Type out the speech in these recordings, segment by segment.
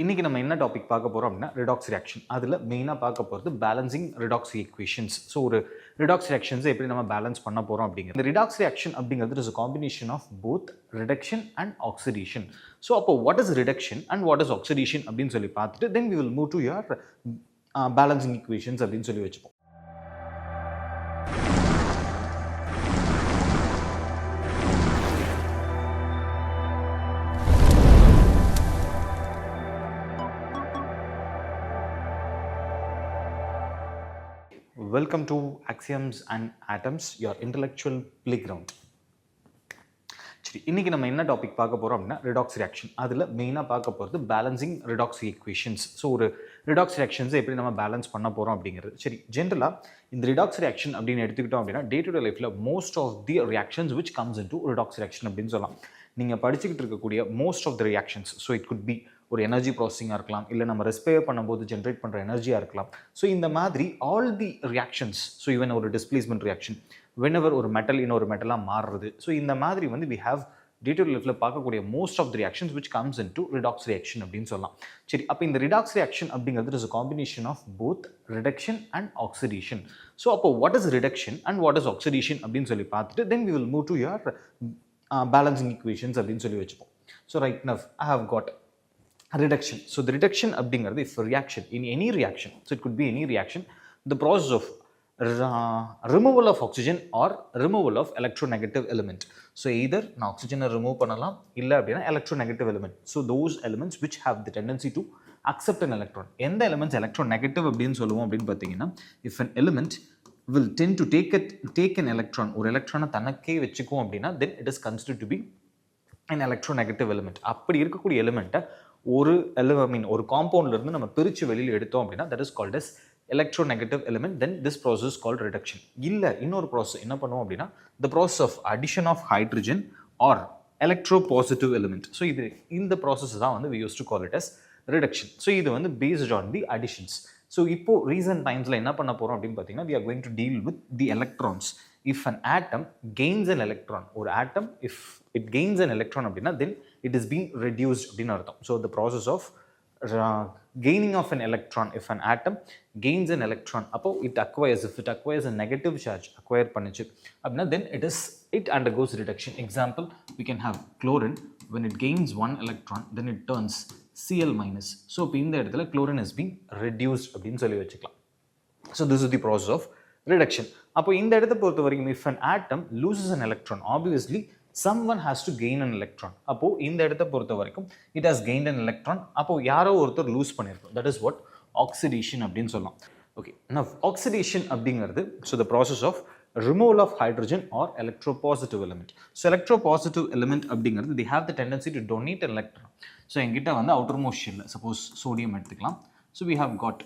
இன்னைக்கு நம்ம என்ன டாபிக் பார்க்க போறோம் அப்படின்னா redox reaction. அதுல மெயினா பார்க்க போறது balancing redox equations. ஸோ ஒரு redox reactions எப்படி நம்ம பேலன்ஸ் பண்ண போறோம் அப்படிங்கிறது. இந்த redox reaction அப்படிங்கிறது is a combination of both reduction and oxidation. So அப்போ what is reduction and what is oxidation அப்படின்னு சொல்லி பார்த்துட்டு then we will move to your balancing equations அப்படின்னு சொல்லி வச்சுப்போம். Welcome to Axioms and Atoms, your intellectual playground. சரி, இன்னைக்கு நம்ம என்ன டாபிக் பார்க்க போறோம் அப்படின்னா redox reaction. அதுல மெயினா பார்க்க போறது balancing redox equations. ஸோ ஒரு redox reactions எப்படி நம்ம பேலன்ஸ் பண்ண போறோம் அப்படிங்கிறது. சரி, ஜென்ரலா இந்த redox reaction அப்படின்னு எடுத்துக்கிட்டோம் அப்படின்னா டே டு டே லைஃப்ல most of the reactions which comes into redox reaction அப்படின்னு சொல்லலாம். நீங்க படிச்சுக்கிட்டு இருக்கக்கூடிய most of the reactions, so it could be ஒரு எனர்ஜி ப்ராசஸிங்காக இருக்கலாம், இல்லை நம்ம ரெஸ்பயர் பண்ணும்போது ஜென்ரேட் பண்ணுற எனர்ஜியாக இருக்கலாம். ஸோ இந்த மாதிரி all the reactions, so even ஒரு டிஸ்பிளேஸ்மெண்ட் ரியாக்ஷன், வென்எவர் ஒரு மெட்டல் இன்னொரு மெட்டலாக மாறுறது, ஸோ இந்த மாதிரி வந்து we have day to day லைஃப்ல பார்க்கக்கூடிய most of the reactions which comes in to redox reaction அப்படின்னு சொல்லலாம். சரி, அப்போ இந்த ரிடாக்ஸ் ரியாக்ஷன் அப்படிங்கிறது is a combination of both reduction and oxidation. So அப்போ what is reduction and what is oxidation அப்படின்னு சொல்லி பார்த்துட்டு then we will move to your balancing equations அப்படின்னு சொல்லி வச்சுப்போம். So right now I have got reduction. So the reduction அப்படிங்கிறது if a reaction in any reaction, so it could be any reaction, the process of removal of oxygen or removal of electronegative element. So either நான் oxygen remove பண்ணலாம் இல்லை அப்படின்னா electronegative element. So those elements which have the tendency to accept an electron. எந்த elements electronegative அப்படின்னு சொல்லுவோம் அப்படின்னு பார்த்தீங்கன்னா if an element will tend to take an electron, ஒரு எலக்ட்ரானை தனக்கே வச்சுக்கும் அப்படின்னா then it is considered to be an electronegative element. அப்படி இருக்கக்கூடிய எலிமெண்ட்டை ஒரு காம்பவுண்ட்ல இருந்து நம்ம பிரிச்சு வெளியில எடுத்தோம் அப்படின்னா that is called as electronegative element. Then this process is called reduction. இல்ல இன்னொரு process என்ன பண்ணுவோம் அப்படின்னா the process of addition of hydrogen or electropositive element. So இது இந்த process தான் வந்து we used to call it as reduction. So இது வந்து based on the additions. So இப்போ recent timesல என்ன பண்ண போறோம் அப்படின்னு பார்த்தீங்கன்னா we are going to deal with the electrons. If an atom gains an electron, ஒரு atom if it gains an electron அப்படின்னா then it is being reduced அப்படின்னு அர்த்தம். So the process of gaining of an electron, if an atom gains an electron, அப்போ it acquires a negative charge, acquire பண்ணுச்சு அப்படின்னா then it undergoes reduction. Example, we can have chlorine. When it gains one electron then it turns Cl minus. So இப்போ இந்த இடத்துல chlorine is being reduced அப்படின்னு சொல்லி வச்சுக்கலாம். So this is the process of reduction. அப்போ இந்த இடத்தை பொறுத்த வரைக்கும் if an atom loses an electron, obviously someone has to gain an electron. அப்போ இந்த இடத்தை பொறுத்த வரைக்கும் it has gained an electron. அப்போ யாரோ ஒருத்தர் லூஸ் பண்ணியிருக்கோம். That is what oxidation அப்படின்னு சொல்லலாம். Okay, now oxidation அப்படிங்கிறது so the process of removal of hydrogen or electropositive element. So electropositive element அப்படிங்கிறது they have the tendency to donate an electron. So என்கிட்ட வந்து outermost shell, suppose sodium எடுத்துக்கலாம். So we have got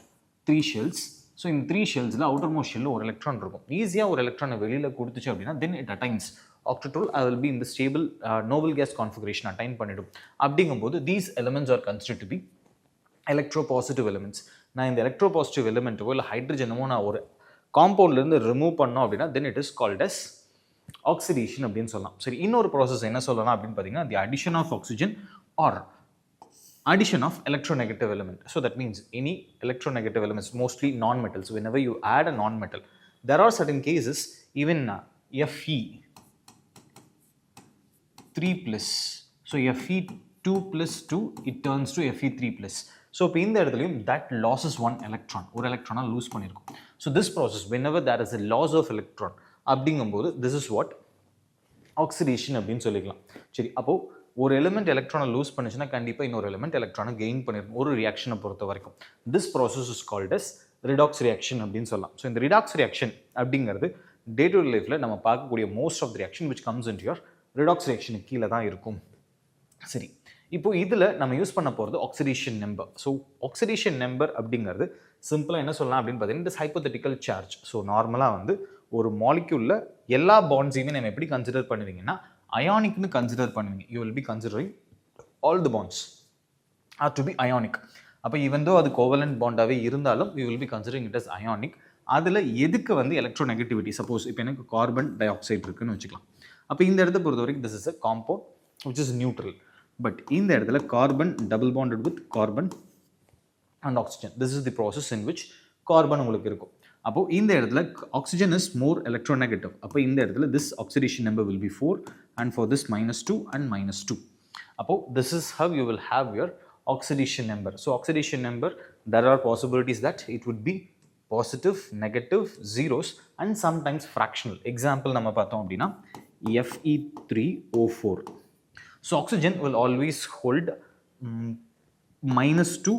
3 shells. So இந்த 3 ஷெல்ஸில் outermost ஷெல்லில் ஒரு electron இருக்கும். ஈஸியாக ஒரு எலக்ட்ரானை வெளியில் கொடுத்துச்சு அப்படின்னா then it attains octatonal, I will be in the stable noble gas configuration attain பண்ணிடும். அப்படிங்கும்போது these elements are considered to be electropositive elements. நான் இந்த electropositive elementோ இல்லை ஹைட்ரஜனமோ நான் ஒரு காம்பவுண்ட்லேருந்து ரிமூவ் பண்ணோம் அப்படின்னா then it is called as oxidation அப்படின்னு சொல்லலாம். சரி, இன்னொரு ப்ராசஸ் என்ன சொல்லலாம் அப்படின்னு பார்த்தீங்கன்னா the addition of oxygen or addition of electronegative element. So that means any electronegative elements, mostly non-metals, whenever you add a non-metal, there are certain cases even Fe3+. So Fe2 plus 2, it turns to Fe3+. So இப்போ இந்த இடத்துலையும் that loses one electron, ஒரு எலக்ட்ரானை loose பண்ணியிருக்கும். So this process, whenever there is a loss of electron அப்படிங்கும்போது this is what oxidation அப்படின்னு சொல்லிக்கலாம். சரி, அப்போ ஒரு எலிமெண்ட் எலக்ட்ரானை லூஸ் பண்ணுச்சுன்னா கண்டிப்பாக இன்னொரு எலிமெண்ட் எலக்ட்ரானை கெயின் பண்ணிருக்கும் ஒரு ரியாக்ஷனை பொறுத்த வரைக்கும். This process is called as redox reaction அப்படின்னு சொல்லலாம். ஸோ இந்த ரிடாக்ஸ் ரியாக்ஷன் அப்படிங்கிறது டே டு டே லைஃப்பில் நம்ம பார்க்கக்கூடிய most of the reaction which comes in your redox ரியாக்ஷனுக்கு கீழே தான் இருக்கும். சரி, இப்போ இதில் நம்ம யூஸ் பண்ண போகிறது oxidation number. So oxidation number அப்படிங்கிறது சிம்பிளாக என்ன சொல்லலாம் அப்படின்னு பார்த்தீங்கன்னா it is hypothetical charge. So நார்மலாக வந்து ஒரு மாலிக்யூலில் எல்லா பாண்ட்ஸையுமே நம்ம எப்படி கன்சிடர் பண்ணுவீங்கன்னா அயானிக்னு கன்சிடர் பண்ணுவீங்க. You will be considering all the bonds are to be ionic. அப்போ ஈவன் தோ அது கோவலன்ட் பாண்டாகவே இருந்தாலும் you will be considering it as ionic. அதில் எதுக்கு வந்து எலக்ட்ரோநெகட்டிவிட்டி, சப்போஸ் இப்போ எனக்கு கார்பன் டை ஆக்சைடு இருக்குன்னு வச்சுக்கலாம். அப்போ இந்த இடத்த பொறுத்த வரைக்கும் this is a compound which is neutral. But இந்த இடத்துல carbon double bonded with carbon and oxygen. This is the process in which carbon உங்களுக்கு இருக்கும். அப்போ இந்த இடத்துல oxygen is more electronegative. அப்போ இந்த இடத்துல this oxidation number will be 4 and for this -2 and -2. அப்போ this is how you will have your oxidation number. So oxidation number, there are possibilities that it would be positive, negative, zeros and sometimes fractional. Example நம்ம பார்த்தோம் அப்படின்னா Fe3O4. So oxygen will always hold -2,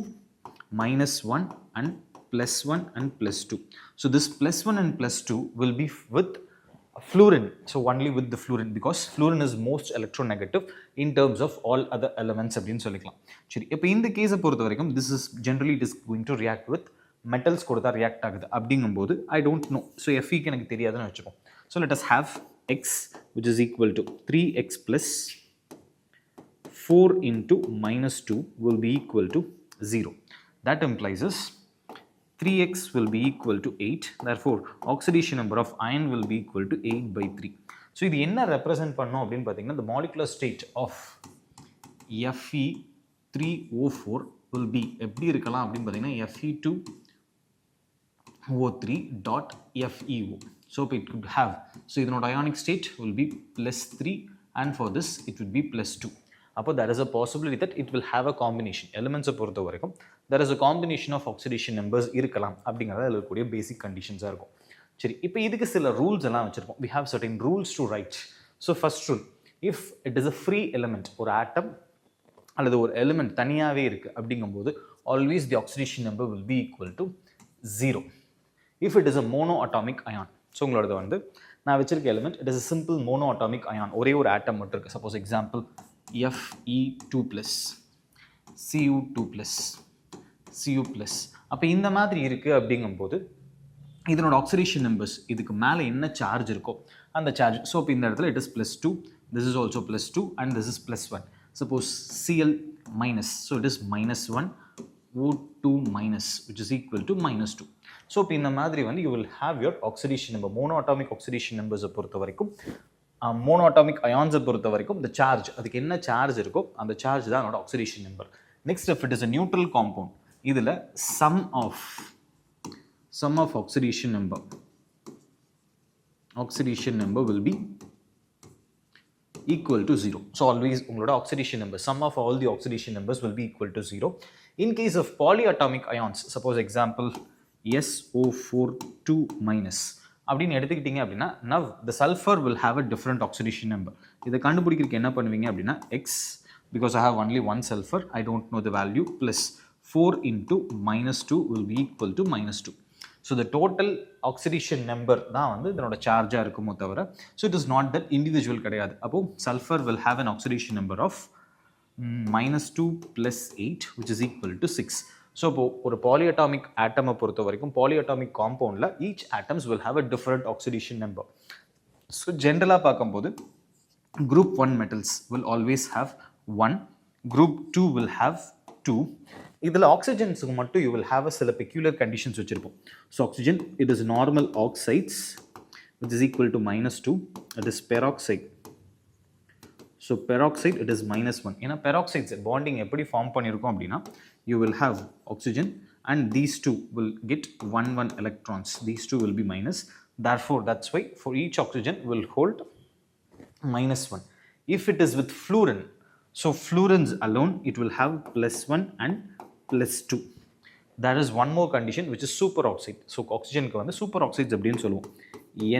-1 and +1 and +2. So this +1 and +2 will be with fluorine. So only with the fluorine, because fluorine is most electronegative in terms of all other elements அப்படின்னு சொல்லிக்கலாம். சரி, இப்போ இந்த கேஸை பொறுத்த வரைக்கும் this is generally it is going to react with metals கூட தான் ரியாக்ட் ஆகுது. அப்படிங்கும்போது I don't know. So Fe எனக்கு தெரியாதுன்னு வச்சுப்போம். So let us have x which is equal to 3x plus 4 into -2 will be equal to 0. That implies is 3x will be equal to 8. Therefore, oxidation number of iron will be equal to 8 by 3. So, இது என்ன represent பண்ணோம் அப்படின்னு பார்த்தீங்கன்னா, the molecular state of Fe3O4 will be எப்படி இருக்கலாம் அப்படின்னு பார்த்தீங்கன்னா Fe2O3 dot FeO. So, it could have, so இதனோட ionic state will be +3 and for this it would be +2. அப்போ there is a possibility that it will have a combination. Elements பொறுத்த வரைக்கும் there is a combination of oxidation numbers இருக்கலாம் அப்படிங்கிறத இருக்கக்கூடிய பேசிக் கண்டிஷன்ஸாக இருக்கும். சரி, இப்போ இதுக்கு சில ரூல்ஸ் எல்லாம் வச்சுருக்கோம். We have certain rules to write. So first rule, if it is a free element, ஒரு ஆட்டம் அல்லது ஒரு எலிமெண்ட் தனியாகவே இருக்குது அப்படிங்கும்போது always the oxidation number will be equal to 0. If it is a monoatomic ion, so உங்களோடது வந்து நான் வச்சிருக்க element it is a simple monoatomic ion, ஒரே ஒரு ஆட்டம் மட்டும் இருக்குது. Suppose example Fe2 plus Cu2 plus Cu plus. அப்போ இந்த மாதிரி இருக்குது அப்படிங்கும்போது இதனோட ஆக்சிடேஷன் நம்பர்ஸ் இதுக்கு மேலே என்ன சார்ஜ் இருக்கோ அந்த சார்ஜ். ஸோ இப்போ இந்த இடத்துல it is +2, this is also +2 and this is +1. Suppose Cl minus, so it is -1, O2 minus, which is equal to -2. So இப்போ இந்த மாதிரி வந்து you will have your oxidation number, monoatomic oxidation numbers பொறுத்த வரைக்கும் monoatomic ions பொறுத்த வரைக்கும் the charge, அதுக்கு என்ன சார்ஜ் இருக்கோ அந்த சார்ஜ் தான் அதோட oxidation number. Next, if it is a neutral compound, இதில் sum of oxidation number will be equal to 0. So always உங்களோட oxidation number, sum of all the oxidation numbers will be equal to 0. In case of polyatomic ions, suppose example SO42 minus அப்படின்னு எடுத்துக்கிட்டீங்க அப்படின்னா now the sulfur will have a different oxidation number. இதை கண்டுபிடிக்கிறதுக்கு என்ன பண்ணுவீங்க அப்படின்னா x, because I have only one sulfur, I don't know the value, plus 4 into -2 will be equal to -2. So the total oxidation number தான் வந்து இதனோட சார்ஜாக இருக்குமோ தவிர, so it is not that individual கிடையாது. அப்போ sulfur will have an oxidation number of -2 plus 8 which is equal to 6. So இப்போ ஒரு polyatomic ஆட்டமை பொறுத்த வரைக்கும் பாலிஅட்டாமிக் காம்பவுண்டில் each atoms will have a different oxidation number. So ஜென்ரலாக பார்க்கும்போது group 1 metals will always have 1, group 2 will have 2. இதில் ஆக்சிஜன்ஸுக்கு மட்டும் you will have a சில peculiar conditions வச்சுருப்போம். So oxygen it is normal oxides which is equal to -2, it is peroxide. So peroxide it is -1. ஏன்னா peroxides bonding எப்படி form பண்ணியிருக்கோம் அப்படின்னா you will have oxygen and these two will get 1 electrons. These two will be minus. Therefore, that's why for each oxygen will hold -1. If it is with fluorine, so fluorines alone, it will have +1 and +2. There is one more condition which is superoxide. So oxygen ku vandu superoxides அப்படினு சொல்லுவோம்,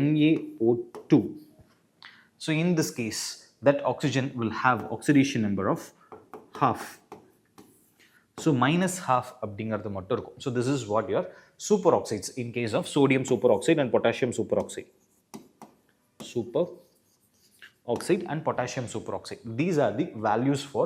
NaO2. So in this case, that oxygen will have oxidation number of half. So -half அப்படிங்கிறது மட்டும் இருக்கும். So this is what your superoxides in case of sodium superoxide and potassium superoxide. Superoxide and potassium superoxide. These are the values for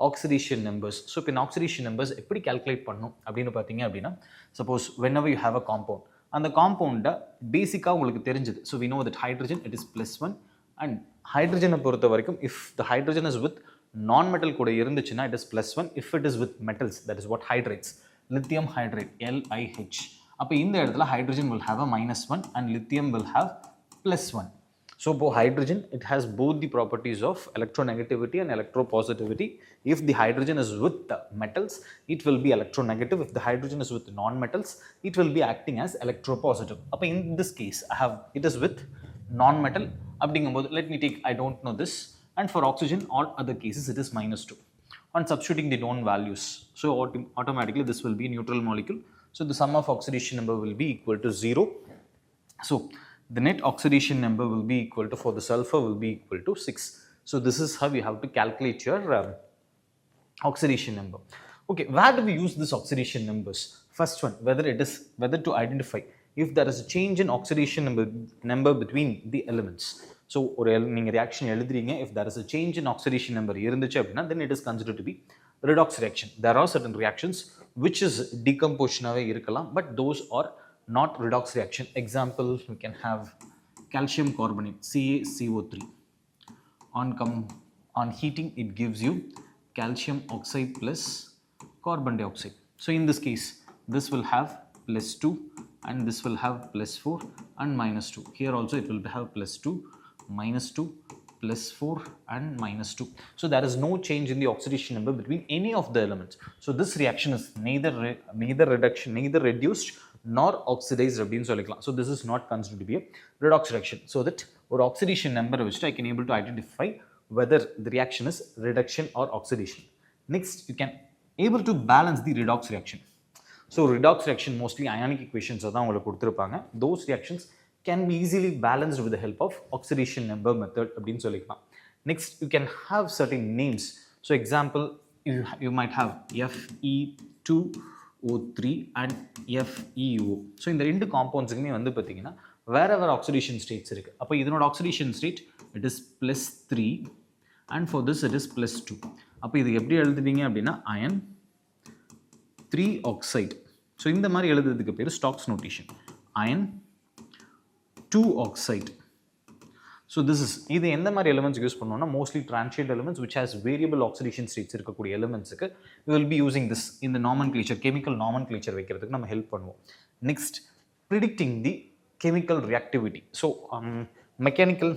oxidation numbers. So இப்போ இந்த oxidation numbers எப்படி calculate பண்ணணும் அப்படின்னு பார்த்தீங்க அப்படின்னா, suppose whenever you have a compound, அந்த காம்பவுண்டை பேசிக்காக உங்களுக்கு தெரிஞ்சது. So we know that hydrogen it is +1 and hydrogen பொறுத்த வரைக்கும் if the hydrogen is with non-metal கூட இருந்துச்சுன்னா it is +1. if it is with metals, that is what hydrates, lithium hydride LiH. அப்போ இந்த இடத்துல hydrogen will have a -1 and lithium will have +1. So for hydrogen, it has both the properties of electronegativity and electropositivity. If the hydrogen is with the metals, it will be electronegative. If the hydrogen is with non-metals, it will be acting as electropositive. In this case, it is with non-metal. Let me take, I don't know this. And for oxygen, all other cases, it is -2. On substituting the known values, so automatically this will be a neutral molecule. So the sum of oxidation number will be equal to 0. So the net oxidation number will be equal to, for the sulfur, will be equal to 6. So this is how you have to calculate your oxidation number. Okay, where do we use this oxidation numbers? First one, whether to identify if there is a change in oxidation number between the elements. So ஒரு நீங்க reaction எழுதுறீங்க, if there is a change in oxidation number இருந்துச்சு அப்படின்னா, then it is considered to be redox reaction. There are certain reactions which is decomposition ஆவே இருக்கலாம், but those are not redox reaction. Example, we can have calcium carbonate, CaCO3. On heating, it gives you calcium oxide plus carbon dioxide. So in this case, this will have +2 and this will have +4 and -2. Here also it will have +2, -2, +4 and -2. So there is no change in the oxidation number between any of the elements. So this reaction is neither reduced nor oxidized அப்படின்னு சொல்லிக்கலாம். So this is not considered to be a redox reaction. So that ஒரு oxidation number which I can able to identify whether the reaction is reduction or oxidation. Next, you can able to balance the redox reaction. So redox reaction mostly ionic equations தான் உங்களுக்கு கொடுத்திருப்பாங்க. Those reactions can be easily balanced with the help of oxidation number method அப்படின்னு சொல்லிக்கலாம். Next, you can have certain names. So example, you might have Fe2O3 and FeO. So இந்த ரெண்டு காம்பவுண்ட்ஸ்க்குமே வந்து பாத்தீங்கன்னா wherever oxidation states இருக்கு. அப்ப இதனோட oxidation state it is +3 and for this it is +2. அப்ப இது எப்படி எழுதுவீங்க அப்படின்னா iron 3 oxide. So இந்த மாதிரி எழுதுறதுக்கு பேரு Stokes notation. Iron 2 oxide. So this is, இது எந்த மாதிரி elements யூஸ் பண்ணுவோம்னா mostly transient elements which has variable oxidation states இருக்கக்கூடிய elementsக்கு we will be using this in the nomenclature, chemical nomenclature வைக்கிறதுக்கு நம்ம ஹெல்ப் பண்ணுவோம். Next, predicting the chemical reactivity. So mechanical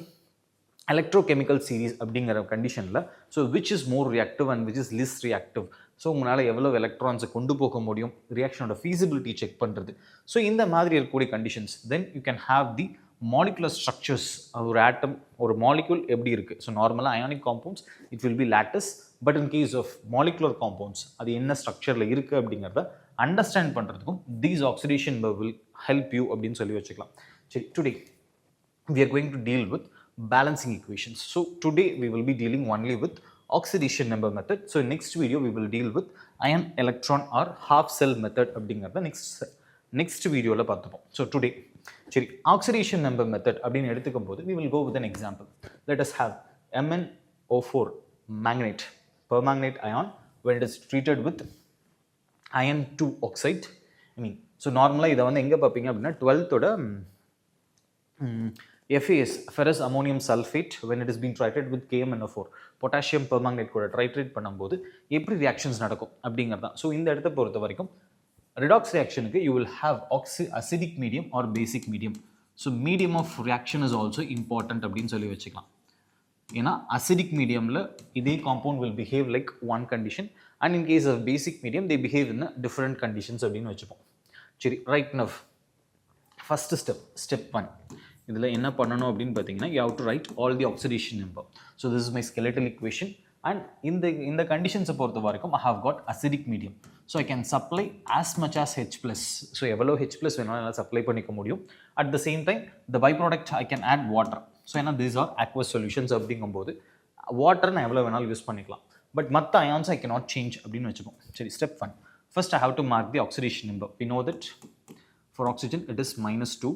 electrochemical series அப்படிங்கிற கண்டிஷன்ல, so which is more reactive and which is less reactive. So உங்களால் எவ்வளோ எலக்ட்ரான்ஸை கொண்டு போக முடியும், ரியாக்ஷனோட feasibility செக் பண்ணுறது. ஸோ இந்த மாதிரி இருக்கக்கூடிய conditions, then you can have the molecular structures. ஒரு ஆட்டம், ஒரு மாலிகுல் எப்படி இருக்குது. ஸோ நார்மலாக ionic compounds it will be lattice, but in case of molecular compounds அது என்ன ஸ்ட்ரக்சரில் இருக்குது அப்படிங்கிறத அண்டர்ஸ்டாண்ட் பண்ணுறதுக்கும் these oxidation will help you அப்படின்னு சொல்லி வச்சுக்கலாம். சரி, today we are going to deal with balancing equations. So today we will be dealing only with oxidation number method. So in next video we will deal with ion electron or half cell method அப்படிங்கறத next வீடியோல பார்த்துப்போம். So today சரி, oxidation number method அப்படின்னு எடுத்துக்கும்போது we will go with an example. Let us have MnO4 manganate, permanganate ion, when it is treated with iron 2 oxide. So normally இதை வந்து எங்க பார்ப்பீங்க அப்படின்னா 12th ஓட FAS, ferrous ammonium sulfate, when it is being treated with KMnO4, potassium permanganate கூட ட்ரைட்ரேட் பண்ணும்போது எப்படி reactions நடக்கும் அப்படிங்கிறது தான். ஸோ இந்த இடத்த பொறுத்த வரைக்கும் ரிடாக்ஸ் ரியாக்ஷனுக்கு you will have acidic medium or basic medium. So medium of reaction is also important அப்படின்னு சொல்லி வச்சுக்கலாம். ஏன்னா அசிடிக் மீடியமில் இதே compound will behave like one condition, and in case of basic medium they behave in different conditions அப்படின்னு வச்சுப்போம். சரி, right now first step 1. இதில் என்ன பண்ணணும் அப்படின்னு பார்த்தீங்கன்னா, you have to write all the oxidation number. So this is my skeletal equation, and இந்த கண்டிஷன்ஸை பொறுத்த வரைக்கும் I have got acidic medium. So I can supply as much as H+. ஸோ எவ்வளோ H+ வேணாலும் என்னால் சப்ளை பண்ணிக்க முடியும். At the same time the by product I can add water. So ஏன்னா தீஸ் ஆர் aqueous சொல்யூஷன்ஸ் அப்படிங்கும்போது water நான் எவ்வளோ வேணாலும் யூஸ் பண்ணிக்கலாம். பட் மற்ற ions I can not change அப்படின்னு வச்சுப்போம். சரி, step 1. First I have to mark the oxidation number. We know that for oxygen it is -2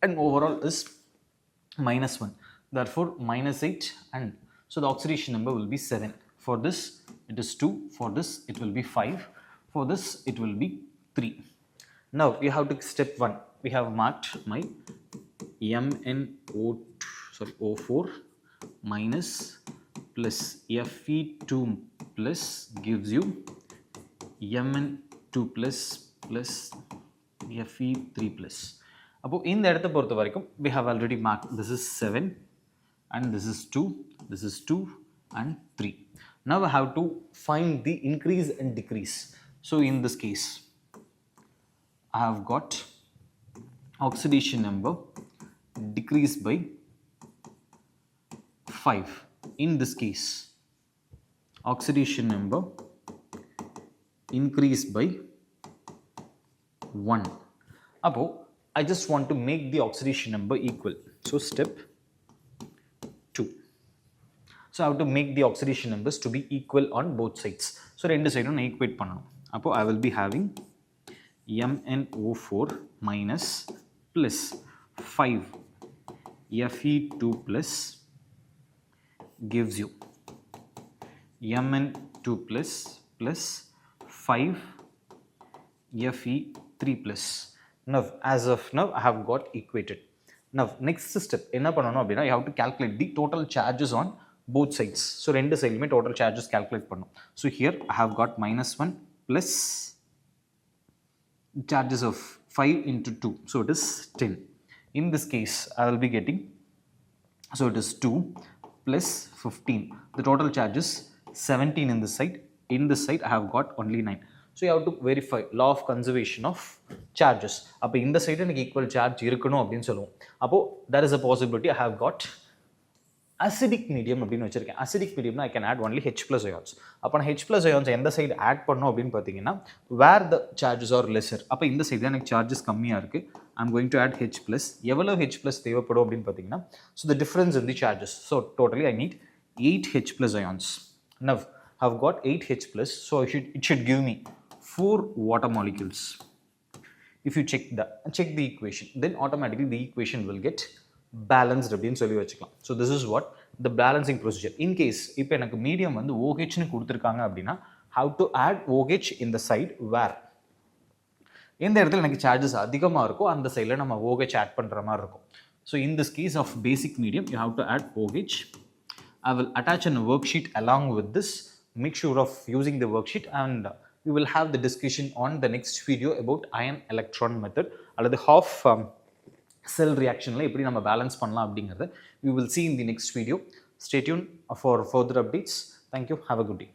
and overall is -1. Therefore -8, and so the oxidation number will be 7. For this it is 2, for this it will be 5, for this it will be 3. Now we have to step 1. We have marked my O4 minus plus Fe2 plus gives you Mn2 plus Fe3 plus. அப்போ இந்த இடத்த பொறுத்த வரைக்கும் we have already marked this is 7 and this is 2, this is 2 and 3. Now I have to find the increase and decrease. So in this case I have got oxidation number decreased by 5. In this case oxidation number increased by 1. Appo I just want to make the oxidation number equal. So step 2. So I have to make the oxidation numbers to be equal on both sides. So rendu side na equate pananum. Appo I will be having MnO4 minus plus 5 Fe2 plus gives you Mn2 plus 5 Fe3 plus. Now as of now I have got equated. Now next step enna pananum appadina you have to calculate the total charges on both sides. So rendu side lume total charges calculate pannom. So here I have got -1 plus charges of 5 into 2, so it is 10. In this case I will be getting, so it is 2 plus 15, the total charges 17 in this side. In this side I have got only 9. So you have to verify law of conservation of charges. அப்போ இந்த side எனக்கு equal charge இருக்கணும் அப்படின்னு சொல்லுவோம். அப்போ there is a possibility I have got acidic medium அப்படின்னு வச்சிருக்கேன். acidic mediumனா I can add only H plus ions. அப்போ நான் H plus ions எந்த சைடு ஆட் பண்ணோம் அப்படின்னு பார்த்தீங்கன்னா where the charges are lesser. அப்போ இந்த சைடு தான் எனக்கு சார்ஜஸ் கம்மியாக இருக்குது. I'm going to add H plus. எவ்வளோ H plus தேவைப்படும் அப்படின்னு பார்த்தீங்கன்னா so the difference in the charges. So totally I need 8 H plus ions. Now I've got 8 H plus, so it should give me 4 water molecules. If you check the equation, then automatically the equation will get balanced அப்படின்னு சொல்லி வச்சுக்கலாம். So this is what the balancing procedure. In case இப்போ எனக்கு medium வந்து OH னு கொடுத்துருக்காங்க அப்படின்னா how to add OH in the side where எந்த இடத்துல எனக்கு சார்ஜஸ் அதிகமாக இருக்கோ அந்த சைடில் நம்ம OH ஆட் பண்ணுற மாதிரி இருக்கும். So in this case of basic medium you have to add OH. I will attach a worksheet along with this. Make sure of using the worksheet and we will have the discussion on the next video about ion electron method அல்லது half cell reaction la eppadi nama balance பண்ணலாம் அப்படிங்கறத we will see in the next video. Stay tuned for further updates. Thank you. Have a good day.